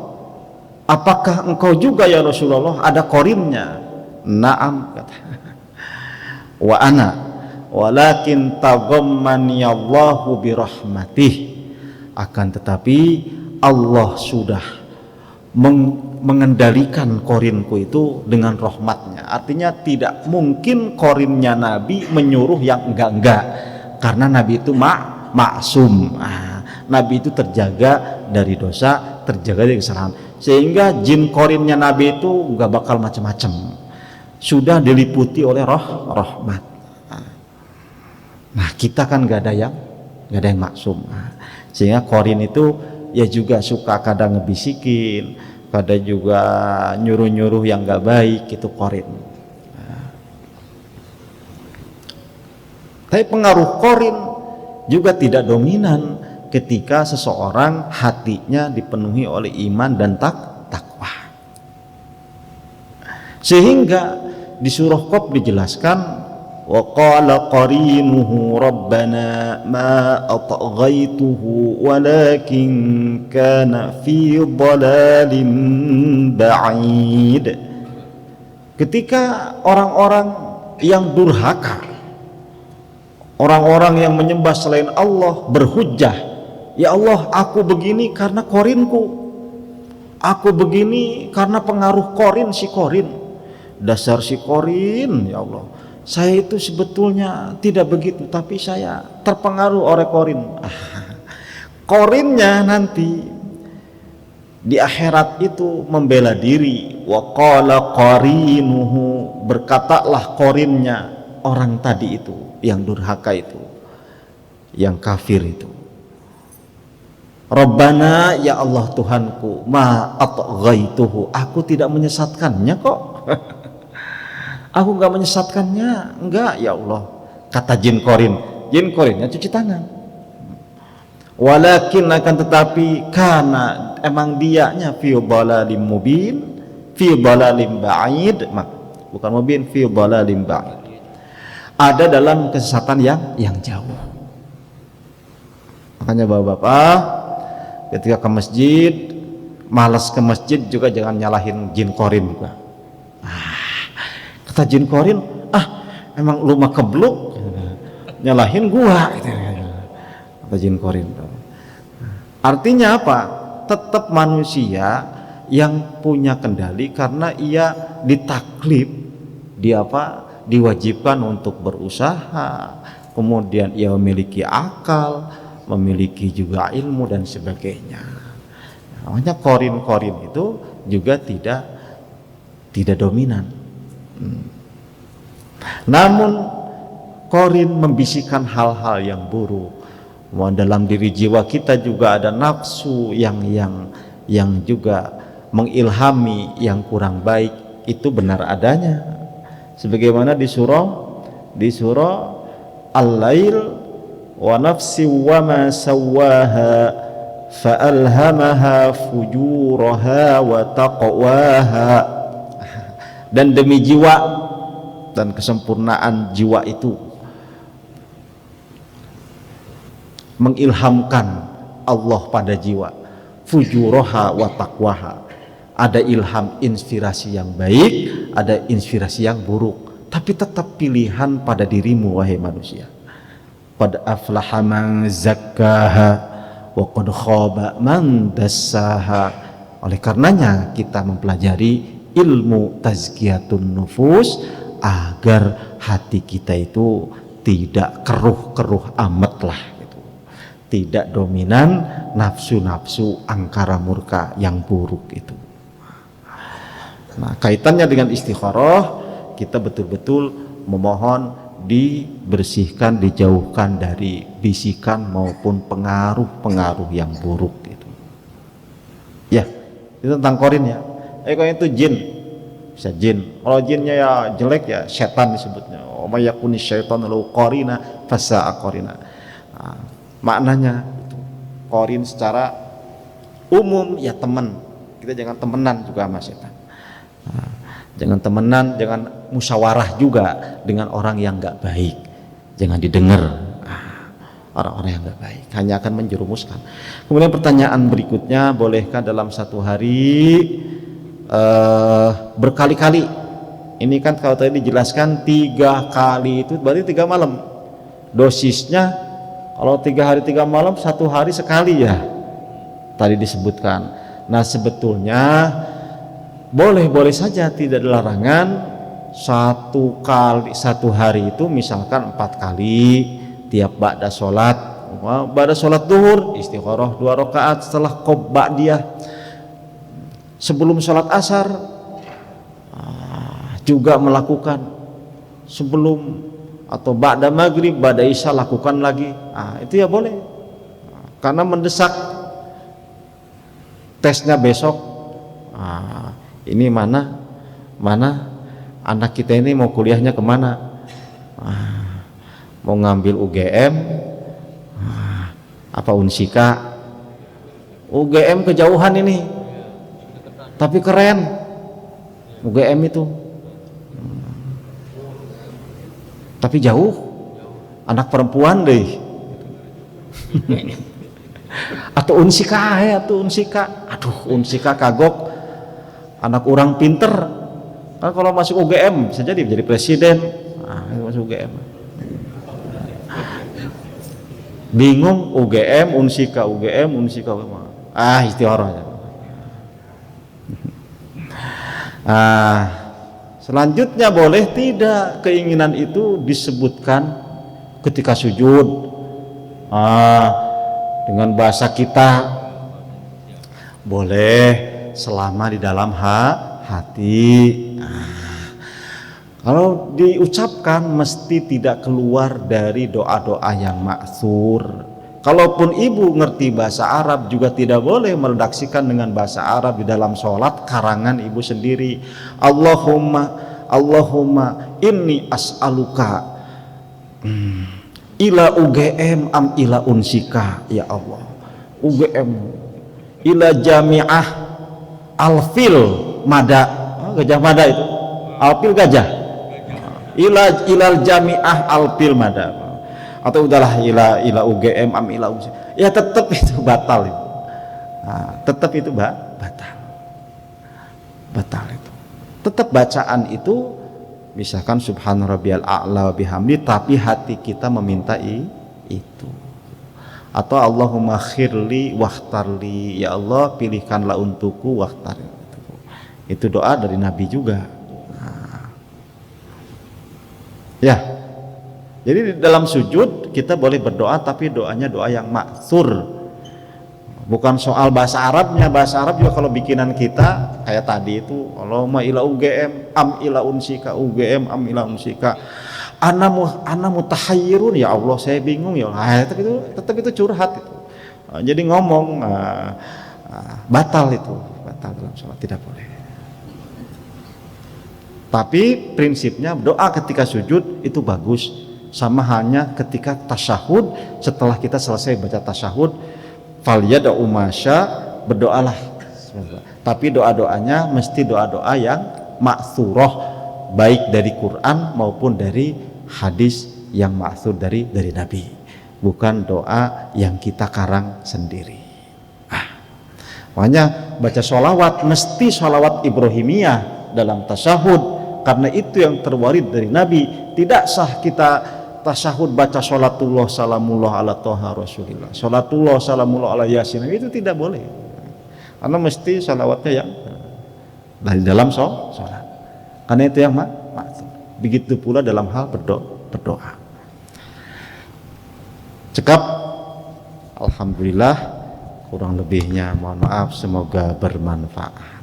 apakah engkau juga ya Rasulullah ada qarinnya? Naam, kata. Wa ana walakin taghammani Allahu birahmatih, akan tetapi Allah sudah mengendalikan korinku itu dengan rahmatnya. Artinya tidak mungkin korinnya Nabi menyuruh yang enggak-enggak, karena Nabi itu maksum. Nabi itu terjaga dari dosa, terjaga dari kesalahan, sehingga jin korinnya Nabi itu enggak bakal macam-macam, sudah diliputi oleh rahmat. Nah kita kan enggak ada yang maksum. Sehingga korin itu ya juga suka kadang ngebisikin, kadang juga nyuruh-nyuruh yang gak baik, itu korin. Tapi pengaruh korin juga tidak dominan ketika seseorang hatinya dipenuhi oleh iman dan takwa. Sehingga di surah Qaf dijelaskan, wa qala qarinuhu rabbana ma atghaytuhu walakin kana fi dhalalin ba'id. Ketika orang-orang yang durhaka, orang-orang yang menyembah selain Allah berhujjah, ya Allah, aku begini karena korinku, aku begini karena pengaruh korin, si korin, dasar si korin, ya Allah, saya itu sebetulnya tidak begitu, tapi saya terpengaruh oleh korin. Korinnya nanti di akhirat itu membela diri. Wa qala qarinuhu, berkatalah korinnya orang tadi itu yang durhaka itu, yang kafir itu, Rabbana, ya Allah Tuhanku, ma atghaituhu, aku tidak menyesatkannya kok. Aku enggak menyesatkannya, enggak ya Allah. Kata jin korinnya cuci tangan. Walakin, akan tetapi, karena emang dianya fi dhalalim mubin, fi dhalalim ba'id, bukan mubin, fi dhalalim ba'id, ada dalam kesesatan yang jauh. Makanya bapak-bapak, ketika ke masjid, malas ke masjid juga jangan nyalahin jin korin juga. Kata jin korin, emang lu mah kebluk, nyalahin gua gitu. Kata jin korin. Artinya apa? Tetap manusia yang punya kendali karena ia ditaklif, diwajibkan untuk berusaha, kemudian ia memiliki akal, memiliki juga ilmu dan sebagainya. Namanya korin itu juga tidak dominan. Namun korin membisikkan hal-hal yang buruk. Dalam diri jiwa kita juga ada nafsu yang juga mengilhami yang kurang baik, itu benar adanya. Sebagaimana di surah Al-Lail, wa nafsi wa ma sawwaha fa'alhamaha fujuraha wa taqwaha, dan demi jiwa dan kesempurnaan jiwa itu, mengilhamkan Allah pada jiwa, fujuraha wa taqwaha, ada ilham inspirasi yang baik, ada inspirasi yang buruk, tapi tetap pilihan pada dirimu wahai manusia. Qad aflaha man zakkaha wa qad khaba man dassaha. Oleh karenanya kita mempelajari ilmu tazkiyatun nufus agar hati kita itu tidak keruh-keruh amat lah gitu. Tidak dominan nafsu-nafsu angkara murka yang buruk itu. Nah, kaitannya dengan istikharah, kita betul-betul memohon dibersihkan, dijauhkan dari bisikan maupun pengaruh-pengaruh yang buruk gitu. Ya, itu tentang korin ya. Kalau itu jin, bisa jin. Kalau jinnya ya jelek ya setan disebutnya. Oh mayakuni syaitan lahu qarina fasa'a qarina. Nah, maknanya itu korin secara umum ya teman. Kita jangan temenan juga sama setan. Nah, jangan temenan, jangan musyawarah juga dengan orang yang nggak baik. Jangan didengar orang-orang yang nggak baik, hanya akan menjerumuskan. Kemudian pertanyaan berikutnya, bolehkah dalam satu hari berkali-kali? Ini kan kalau tadi dijelaskan 3 kali itu berarti 3 malam. Dosisnya kalau 3 hari 3 malam, 1 hari sekali ya tadi disebutkan. Nah sebetulnya boleh-boleh saja, tidak ada larangan. 1 hari itu misalkan 4 kali tiap ba'da sholat. Ba'da sholat duhur istikharah 2 rakaat, setelah ba'diyah sebelum sholat asar juga melakukan, sebelum atau ba'da maghrib, ba'da isya lakukan lagi. Itu ya boleh, karena mendesak tesnya besok. Ini mana anak kita ini mau kuliahnya kemana, mau ngambil UGM apa Unsika. UGM kejauhan ini tapi keren UGM itu, tapi jauh, anak perempuan deh. Atau Unsika ya, atau Unsika, aduh Unsika kagok, anak orang pinter kan, kalau masuk UGM bisa jadi presiden. Masuk UGM bingung, UGM Unsika istikharah. Selanjutnya boleh tidak keinginan itu disebutkan ketika sujud dengan bahasa kita, Boleh selama di dalam hati. Kalau diucapkan mesti tidak keluar dari doa-doa yang ma'thur. Kalaupun ibu ngerti bahasa Arab juga tidak boleh meredaksikan dengan bahasa Arab di dalam sholat karangan ibu sendiri. Allahumma inni as'aluka ila UGM am ila unsika, ya Allah, UGM ila jami'ah alfil mada, gajah mada itu, alfil gajah, ilal jami'ah alfil mada, atau udahlah ila UGM am ila unsika, ya tetap itu batal itu. Tetap itu batal itu. Tetap bacaan itu misalkan subhana rabbiyal a'la wa bihamdi, tapi hati kita meminta itu. Atau Allahumma khirli wakhtarli, ya Allah pilihkanlah untukku wakhtarli. Itu doa dari Nabi juga. Ya. Jadi di dalam sujud kita boleh berdoa, tapi doanya doa yang ma'thur. Bukan soal bahasa Arabnya. Bahasa Arab juga kalau bikinan kita kayak tadi itu, Allahumma ila UGM am ila unsika, UGM am ila unsika, ana mutahayyirun, ya Allah saya bingung ya. Tetap itu curhat itu. Jadi ngomong batal dalam sholat, tidak boleh. Tapi prinsipnya doa ketika sujud itu bagus, sama halnya ketika tasyahud. Setelah kita selesai baca tasyahud, falyad'u masya, berdoalah. Tapi doa-doanya mesti doa-doa yang ma'thurah, baik dari Quran maupun dari hadis yang ma'thur dari Nabi, bukan doa yang kita karang sendiri. Makanya baca sholawat mesti sholawat Ibrahimiyah dalam tasyahud, karena itu yang terwarid dari Nabi. Tidak sah kita tasyahud baca sholatullah salamullah ala toha rasulillah, sholatullah salamullah ala yasin, itu tidak boleh, karena mesti sholawatnya yang dari dalam sholat, karena itu yang maksud. Begitu pula dalam hal berdoa. Cekap. Alhamdulillah, kurang lebihnya mohon maaf, semoga bermanfaat.